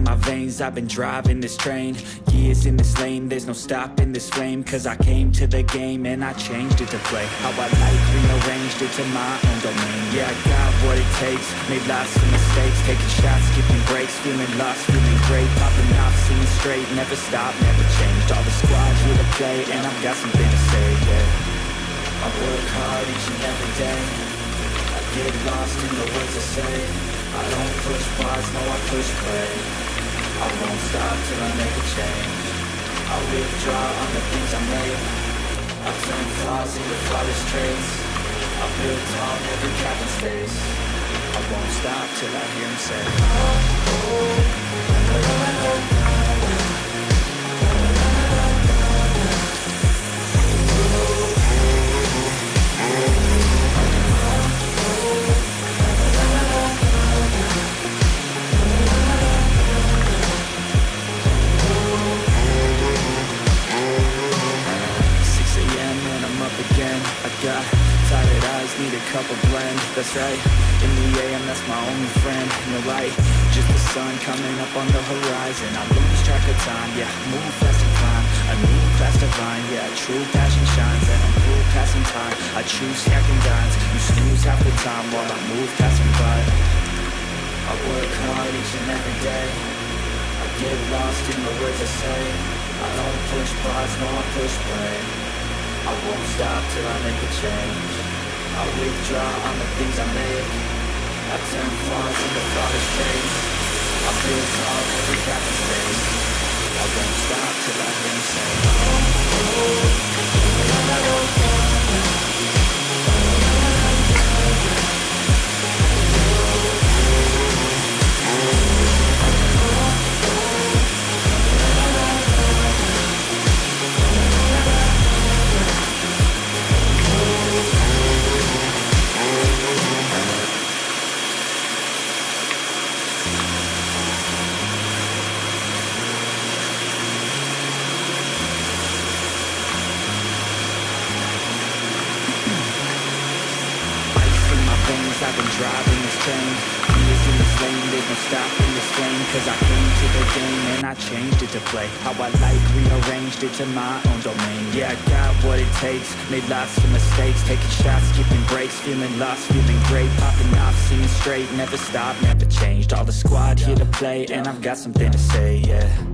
in my veins, I've been driving this train. Years in this lane, there's no stopping this flame. Cause I came to the game and I changed it to play how I like, rearranged it to my own domain. Yeah, I got what it takes, made lots of mistakes, taking shots, skipping breaks, feeling lost, feeling great, popping off, seeing straight, never stopped, never changed. All the squad here to play and I've got something to say, yeah. I work hard each and every day, I get lost in the words I say. I don't push pause, no I push play. I won't stop till I make a change. I withdraw on the things I make. I turn flaws into flawless traits. I build tall, every cap in space. I won't stop till I hear him say, tired eyes, need a cup of blend. That's right, in the AM, that's my only friend. In the light, just the sun coming up on the horizon. I lose track of time, yeah, move fast and climb. A new class divine, yeah, true passion shines. And I'm cool passing time, I choose stacking dimes. You snooze half the time while I move passing by. I work hard each and every day, I get lost in the words I say. I don't push pause, no I push play. I won't stop till I make a change. I withdraw on the things I make. I turn flaws into flawless traits. I build tall, every gap in space. I won't stop till I hear him say, I've been driving this train. Years in this lane, there's no stopping this flame. Cause I came to the game and I changed it to play how I like, rearranged it to my own domain. Yeah, I got what it takes, made lots of mistakes, taking shots, skipping breaks, feeling lost, feeling great, popping off, seeing straight, never stopped, never changed. All the squad here to play and I've got something to say, yeah.